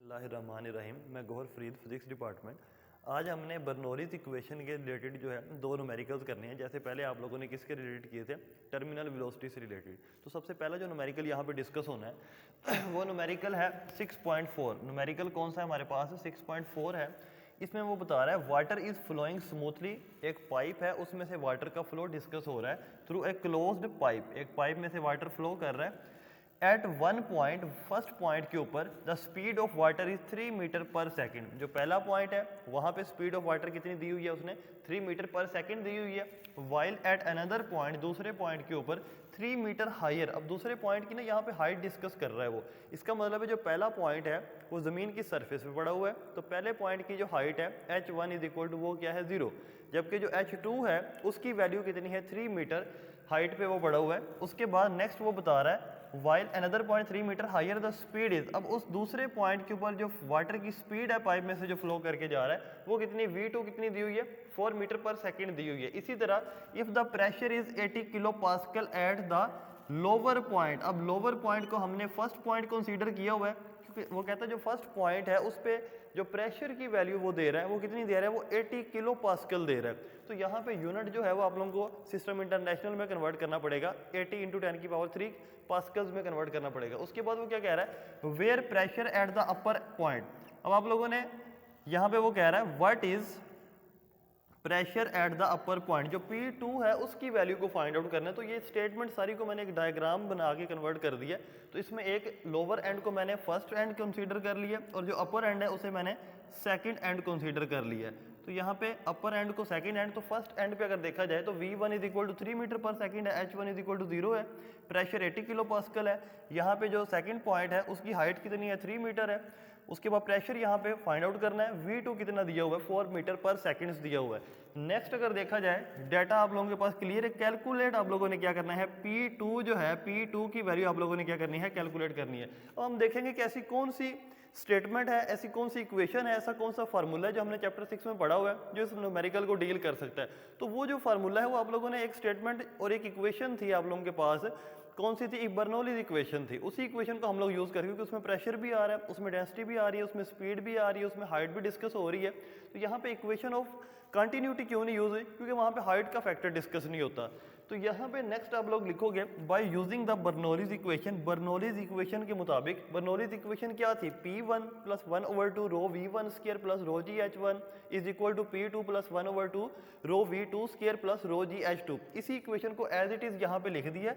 बिस्मिल्लाहिर्रहमानिर्रहीम। मैं Gauhar Farid, physics department. आज हमने बर्नौलीज़ इक्वेशन के रिलेटेड जो है दो न्यूमेरिकल्स करने हैं। जैसे पहले आप लोगों ने किसके रिलेटेड किए थे, टर्मिनल वेलोसिटी से रिलेटेड। तो सबसे पहला जो न्यूमेरिकल यहाँ पे डिस्कस होना है वो न्यूमेरिकल है 6.4। न्यूमेरिकल कौन सा है हमारे पास, 6.4 है। इसमें वो बता रहा है वाटर इज़ फ्लोइंग स्मूथली। एक पाइप है, उसमें से वाटर का फ्लो डिस्कस हो रहा है थ्रू ए क्लोज्ड पाइप। एक पाइप में से वाटर फ्लो कर रहा है। At one point, first point के ऊपर the speed of water is 3 metre per second. जो पहला पॉइंट है वहां पे स्पीड ऑफ वाटर कितनी दी हुई है, उसने 3 मीटर पर सेकेंड दी हुई है। वाइल एट अनदर पॉइंट, दूसरे पॉइंट के ऊपर 3 मीटर हायर। अब दूसरे पॉइंट की ना यहाँ पे हाइट डिस्कस कर रहा है वो। इसका मतलब है जो पहला पॉइंट है वो ज़मीन की सरफेस पे पड़ा हुआ है, तो पहले पॉइंट की जो हाइट है h1 इज इक्वल टू वो क्या है 0। जबकि जो h2 है उसकी वैल्यू कितनी है 3 मीटर हाइट पे वो पड़ा हुआ है। उसके बाद नेक्स्ट वो बता रहा है while another point 3 metre higher the speed is. अब उस दूसरे पॉइंट के ऊपर जो वाटर की स्पीड है पाइप में से जो फ्लो करके जा रहा है वो कितनी v2 कितनी दी हुई है 4 मीटर पर सेकेंड दी हुई है। इसी तरह if the pressure is 80 kilo pascal at the lower point. अब लोअर पॉइंट को हमने फर्स्ट पॉइंट कंसीडर किया हुआ है क्योंकि वो कहता है जो फर्स्ट पॉइंट है उस पर जो प्रेशर की वैल्यू वो दे रहा है वो कितनी दे रहा है, वो 80 किलो पास्कल दे रहा है। तो यहाँ पे यूनिट जो है वो आप लोगों को सिस्टम इंटरनेशनल में कन्वर्ट करना पड़ेगा, 80 × 10⁻³ पास्कल्स में कन्वर्ट करना पड़ेगा। उसके बाद वो क्या कह रहा है, where pressure at the upper point. अब आप लोगों ने यहाँ पे वो कह रहा है what is pressure at the upper point. जो P2 है उसकी वैल्यू को फाइंड आउट करना है। तो ये स्टेटमेंट सारी को मैंने एक डायग्राम बना के कन्वर्ट कर दिया। तो इसमें एक लोअर एंड को मैंने फर्स्ट एंड कंसीडर कर लिया और जो अपर एंड है उसे मैंने सेकंड एंड कंसीडर कर लिया। तो यहाँ पे अपर एंड को सेकंड एंड, तो फर्स्ट एंड पे अगर देखा जाए तो V1 is equal to 3 metre per second है, H1 इज इक्वल टू 0 है, प्रेशर 80 किलो पास्कल है। यहाँ पे जो सेकंड पॉइंट है उसकी हाइट कितनी है 3 मीटर है। उसके बाद प्रेशर यहाँ पे फाइंड आउट करना है, V2 कितना दिया हुआ है 4 मीटर पर सेकेंड्स दिया हुआ है। नेक्स्ट अगर देखा जाए डाटा आप लोगों के पास क्लियर है, कैलकुलेट आप लोगों ने क्या करना है, P2 जो है P2 की वैल्यू आप लोगों ने क्या करनी है, कैलकुलेट करनी है। अब हम देखेंगे कि ऐसी कौन सी स्टेटमेंट है, ऐसी कौन सी इक्वेशन है, ऐसा कौन सा फार्मूला है जो हमने चैप्टर 6 में पढ़ा हुआ है जो इस न्यूमेरिकल को डील कर सकता है। तो वो जो फार्मूला है वो आप लोगों ने एक स्टेटमेंट और एक इक्वेशन थी आप लोगों के पास, कौन सी थी, बर्नौलीज़ इक्वेशन थी। उसी इक्वेशन को हम लोग यूज़ करेंगे क्योंकि उसमें प्रेशर भी आ रहा है, उसमें डेंसिटी भी आ रही है, उसमें स्पीड भी आ रही है, उसमें हाइट भी डिस्कस हो रही है। तो यहाँ पे इक्वेशन ऑफ कंटिन्यूटी क्यों नहीं यूज हुई, क्योंकि वहाँ पे हाइट का फैक्टर डिस्कस नहीं होता। तो यहाँ पे नेक्स्ट आप लोग लिखोगे by using the Bernoulli's equation. Bernoulli's equation के मुताबिक बर्नौलीज़ इक्वेशन क्या थी, P1 + 1/2 rho V1² plus rho GH1 is equal to P2 + 1/2 rho V2² plus rho GH2। इसी इक्वेशन को एज इट इज़ यहाँ पे लिख दिया।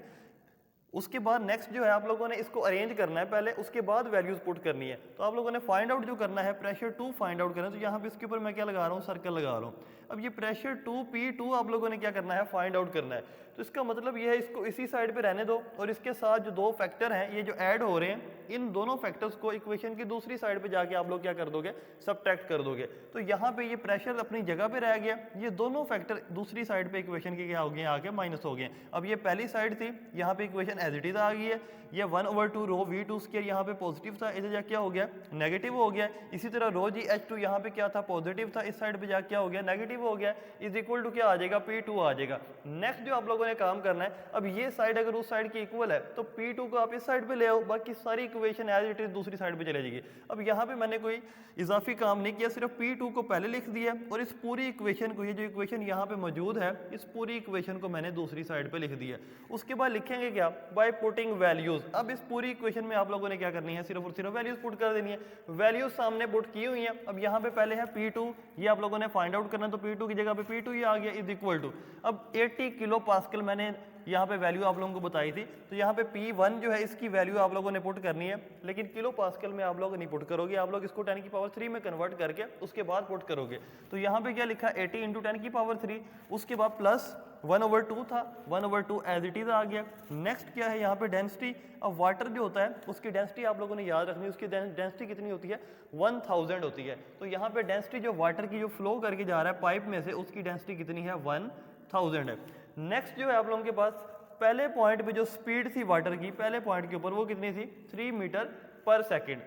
उसके बाद नेक्स्ट जो है आप लोगों ने इसको अरेंज करना है पहले, उसके बाद वैल्यूज पुट करनी है। तो आप लोगों ने फाइंड आउट जो करना है प्रेशर 2 फाइंड आउट करना है। तो यहाँ पे इसके ऊपर मैं क्या लगा रहा हूँ, सर्कल लगा रहा हूँ। अब ये प्रेशर 2 P2 आप लोगों ने क्या करना है, फाइंड आउट करना है। तो इसका मतलब ये है इसको इसी साइड पे रहने दो और इसके साथ जो दो फैक्टर हैं ये जो ऐड हो रहे हैं, इन दोनों फैक्टर्स को इक्वेशन की दूसरी साइड पे जाके आप लोग क्या कर दोगे, सबट्रैक्ट कर दोगे। तो यहाँ पे ये प्रेशर अपनी जगह पे रह गया, ये दोनों फैक्टर दूसरी साइड पे इक्वेशन के क्या हो गए, आगे माइनस हो गए। अब ये पहली साइड थी, यहाँ पे इक्वेशन एज इट इज आ गई है। ये 1/2 रो V2² यहाँ पे पॉजिटिव था, इधर जा क्या हो गया, नेगेटिव हो गया। इसी तरह रो GH2 यहाँ पे क्या था, पॉजिटिव था, इस साइड पे जा क्या हो गया, नेगेटिव हो गया। इज इक्वल टू क्या आ जाएगा, P2 आ जाएगा। नेक्स्ट जो आप लोगों ने काम करना है, अब ये साइड अगर उस साइड की इक्वल है तो P2 को आप इस साइड पे ले आओ, बाकी सारी इक्वेशन एज इट इज दूसरी साइड पे चले जाएगी। अब यहाँ पे मैंने कोई इजाफी काम नहीं किया, सिर्फ P2 को पहले लिख दिया और इस पूरी इक्वेशन को, ये जो इक्वेशन यहाँ पे मौजूद है, इस पूरी इक्वेशन को मैंने दूसरी साइड पे लिख दिया। उसके बाद लिखेंगे क्या, बाय पुटिंग वैल्यूज। अब इस पूरी इक्वेशन में आप लोगों ने क्या करनी है, सिर्फ और सिर्फ वैल्यूज पुट कर देनी है। वैल्यूज सामने पुट की हुई है। अब यहाँ पे पहले है P2, ये आप लोगों ने फाइंड आउट करना, तो P2 की जगह पे P2 ही आ गया इज इक्वल टू, अब 80 किलो पास्कल मैंने यहाँ पे वैल्यू आप लोगों को बताई थी। तो यहाँ पे P1 जो है इसकी वैल्यू आप लोगों ने पुट करनी है, लेकिन किलो पास्कल में आप लोग नहीं पुट करोगे, आप लोग इसको 10⁻³ में कन्वर्ट करके उसके बाद पुट करोगे। तो यहाँ पे क्या लिखा, 80 × 10⁻³, उसके बाद प्लस 1/2 था, 1/2 एज इट इज आ गया। नेक्स्ट क्या है यहाँ पे डेंसिटी। अब वाटर जो होता है उसकी डेंसिटी आप लोगों ने याद रखनी है, उसकी डेंसिटी कितनी होती है, 1000 होती है। तो यहाँ पे डेंसिटी जो वाटर की जो फ्लो करके जा रहा है पाइप में से, उसकी डेंसिटी कितनी है, 1000 है। नेक्स्ट जो है आप लोगों के पास पहले पॉइंट पे जो स्पीड थी वाटर की, पहले पॉइंट के ऊपर वो कितनी थी, 3 मीटर पर सेकेंड।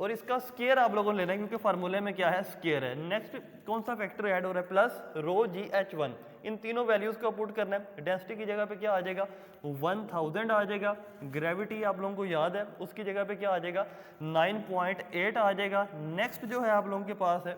और इसका स्केयर आप लोगों ने लेना है क्योंकि फार्मूले में क्या है, स्केयर है। नेक्स्ट कौन सा फैक्टर ऐड हो रहा है, plus rho G H one, इन तीनों वैल्यूज को पुट करना है। डेंसिटी की जगह पे क्या आ जाएगा, 1000 आ जाएगा। ग्रेविटी आप लोगों को याद है, उसकी जगह पे क्या आ जाएगा, 9.8 आ जाएगा। नेक्स्ट जो है आप लोगों के पास है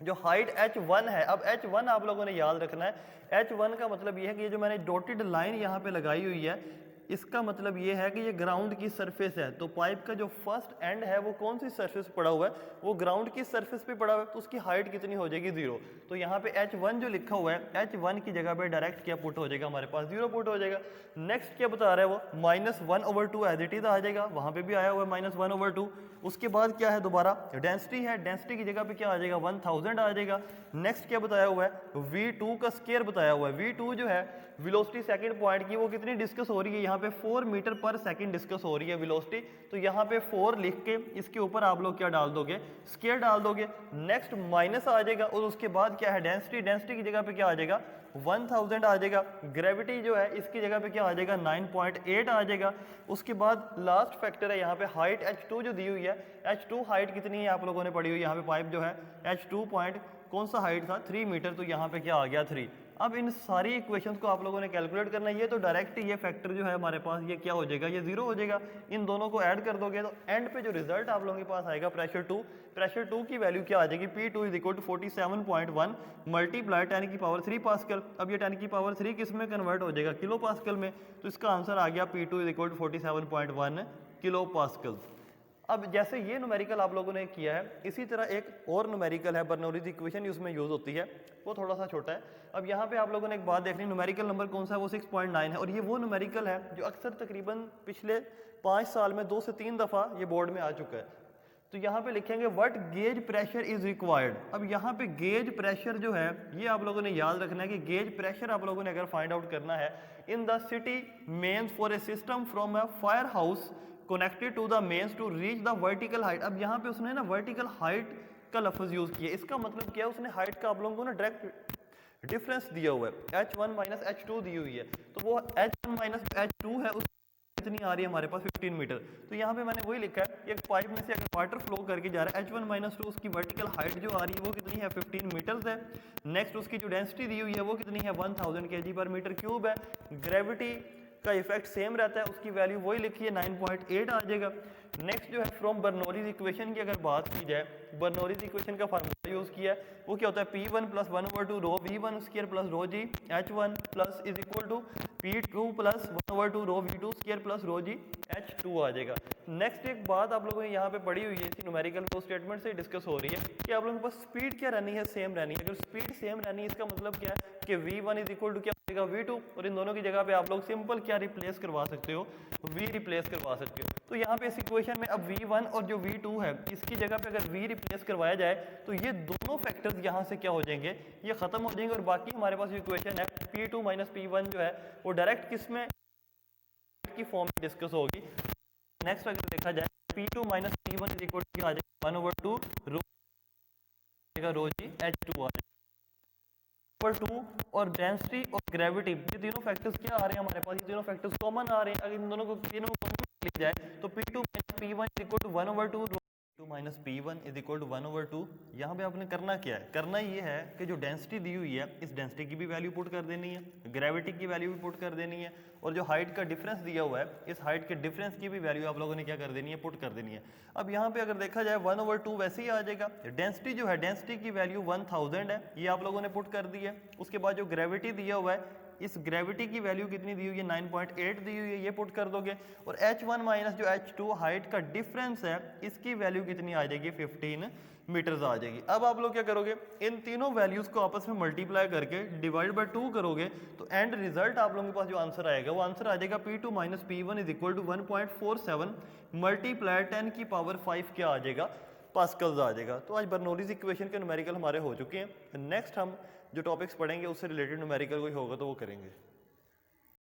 जो हाइट h1 है। अब h1 आप लोगों ने याद रखना है, h1 का मतलब ये है कि ये जो मैंने डॉटेड लाइन यहाँ पे लगाई हुई है, इसका मतलब ये है कि ये ग्राउंड की सरफेस है। तो पाइप का जो फर्स्ट एंड है वो कौन सी सरफेस पड़ा हुआ है, वो ग्राउंड की सरफेस पे पड़ा हुआ है, तो उसकी हाइट कितनी हो जाएगी, 0। तो यहाँ पे h1 जो लिखा हुआ है, h1 की जगह पे डायरेक्ट क्या पुट हो जाएगा, हमारे पास 0 पुट हो जाएगा। नेक्स्ट क्या बता रहा है वो, -1/2 एज इट इज आ जाएगा, वहाँ पे भी आया हुआ है -1/2। उसके बाद क्या है, दोबारा डेंसिटी है, डेंसिटी की जगह पे क्या आ जाएगा, 1000 आ जाएगा। नेक्स्ट क्या बताया हुआ है, v2 का स्केयर बताया हुआ है। v2 जो है वेलोसिटी सेकंड पॉइंट की, वो कितनी डिस्कस हो रही है, यहाँ पे 4 मीटर पर सेकंड डिस्कस हो रही है वेलोसिटी। तो यहाँ पे 4 लिख के इसके ऊपर आप लोग क्या डाल दोगे, स्केयर डाल दोगे। नेक्स्ट माइनस आ जाएगा और उसके बाद क्या है डेंसिटी, डेंसिटी की जगह पे क्या आ जाएगा, 1000 आ जाएगा। ग्रेविटी जो है इसकी जगह पे क्या आ जाएगा, 9.8 आ जाएगा। उसके बाद लास्ट फैक्टर है यहाँ पे हाइट h2 जो दी हुई है, h2 हाइट कितनी है आप लोगों ने पढ़ी हुई है, यहाँ पे पाइप जो है h2 पॉइंट कौन सा हाइट था, 3 मीटर, तो यहाँ पे क्या आ गया 3। अब इन सारी इक्वेशंस को आप लोगों ने कैलकुलेट करना है। ये तो डायरेक्ट ये फैक्टर जो है हमारे पास ये क्या हो जाएगा, ये 0 हो जाएगा। इन दोनों को ऐड कर दोगे तो एंड पे जो रिजल्ट आप लोगों के पास आएगा प्रेशर 2 की वैल्यू क्या आ जाएगी, P2 = 47.1 मल्टीप्लाई 10 की पावर 3 पास्कल। अब ये 10 की पावर 3 किस में कन्वर्ट हो जाएगा, किलो पास्कल में। तो इसका आंसर आ गया P2 = 47.1 किलो पास्कल। अब जैसे ये न्यूमेरिकल आप लोगों ने किया है, इसी तरह एक और न्यूमेरिकल है, बर्नौलीज इक्वेशन उसमें यूज होती है, वो थोड़ा सा छोटा है। अब यहाँ पे आप लोगों ने एक बात देखनी, न्यूमेरिकल नंबर कौन सा है, वो 6.9 है। और ये वो न्यूमेरिकल है जो अक्सर तकरीबन पिछले 5 साल में 2 से 3 दफ़ा ये बोर्ड में आ चुका है। तो यहाँ पे लिखेंगे what gauge pressure is required. अब यहाँ पे गेज प्रेशर जो है ये आप लोगों ने याद रखना है कि गेज प्रेशर आप लोगों ने अगर फाइंड आउट करना है in the city mains for a system from a fire house connected to the mains to reach the vertical height. अब यहाँ पे उसने ना वर्टिकल हाइट का लफ्ज यूज किया। इसका मतलब क्या है, उसने हाइट का आप लोगों को ना डायरेक्ट डिफरेंस दिया हुआ है, h1 - h2 दी हुई है। तो वो h1 - h2 है, उस कितनी आ रही है हमारे पास 15 मीटर। तो यहाँ पे मैंने वही लिखा है, एक पाइप में से अगर वाटर फ्लो करके जा रहा है, h1 - 2 उसकी वर्टिकल हाइट जो आ रही है वो कितनी है, 15 मीटर्स है। नेक्स्ट उसकी जो डेंसिटी दी हुई है वो कितनी है, 1000 kg/m3 है। ग्रेविटी का इफेक्ट सेम रहता है, उसकी वैल्यू वही लिखी है, 9.8 आ जाएगा। नेक्स्ट जो है फ्रॉम बर्नौलीज इक्वेशन की अगर बात की जाए, बर्नौलीज इक्वेशन का फार्मूला यूज किया है, वो क्या होता है, P1 + 1/2 rho V1 square plus rho g H1 plus is equal to P2 + 1/2 rho V2 square plus rho g H2 आ जाएगा। नेक्स्ट एक बात आप लोगों ने यहाँ पे पढ़ी हुई है, इसी न्यूमेरिकल को स्टेटमेंट से डिस्कस हो रही है कि आप लोगों के पास स्पीड क्या रहनी है, सेम रहनी है। अगर स्पीड सेम रहनी है इसका मतलब क्या है कि V1 = क्या हो जाएगा, V2, और इन दोनों की जगह पे आप लोग सिंपल क्या रिप्लेस करवा सकते हो, V रिप्लेस करवा सकते हो। तो यहाँ पे इस इक्वेशन में अब V1 और जो V2 है इसकी जगह पे अगर V रिप्लेस करवाया जाए तो ये दोनों फैक्टर्स यहाँ से क्या हो जाएंगे, ये खत्म हो जाएंगे। और बाकी हमारे पास जो इक्वेशन है P2 - P1 जो है वो डायरेक्ट किस में की फॉर्म में डिस्कस होगी। नेक्स्ट अगर देखा जाए P2 - P1 = क्या आ जाएगा, 1/2 रो जी H2 आ जाएगा। 2 और डेंसिटी और ग्रेविटी, ये तीनों फैक्टर्स क्या आ रहे हैं हमारे पास, ये तीनों फैक्टर्स कॉमन आ रहे हैं। अगर इन दोनों को तीनों को कॉमन लिया जाए तो P2 - P1 = 1/2 2 - P1 = 1/2। यहाँ पे आपने करना क्या है, करना ये है कि जो डेंसिटी दी हुई है इस डेंसिटी की भी वैल्यू पुट कर देनी है, ग्रेविटी की वैल्यू भी पुट कर देनी है, और जो हाइट का डिफरेंस दिया हुआ है इस हाइट के डिफरेंस की भी वैल्यू आप लोगों ने क्या कर देनी है, पुट कर देनी है। अब यहाँ पे अगर देखा जाए 1/2 वैसे ही आ जाएगा। डेंसिटी जो है, डेंसिटी की वैल्यू 1000 है, ये आप लोगों ने पुट कर दी है। उसके बाद जो ग्रेविटी दिया हुआ है, इस ग्रेविटी की वैल्यू कितनी दी हुई है, 9.8 दी हुई है, ये पुट कर दोगे। और H1 - जो H2 हाइट का डिफरेंस है इसकी वैल्यू कितनी आ जाएगी, 15 मीटर्स आ जाएगी। अब आप लोग क्या करोगे, इन तीनों वैल्यूज को आपस में मल्टीप्लाई करके डिवाइड बाय 2 करोगे तो एंड रिजल्ट आप लोगों के पास जो आंसर आएगा वो आंसर आ जाएगा P2 - P1 = 1.47 मल्टीप्लाई 10 की पावर 5 क्या आ जाएगा, पास्कल्स आ जाएगा। तो आज बर्नौलीज इक्वेशन के न्यूमेरिकल हमारे हो चुके हैं। नेक्स्ट हम जो टॉपिक्स पढ़ेंगे उससे रिलेटेड न्यूमेरिकल कोई होगा तो वो करेंगे।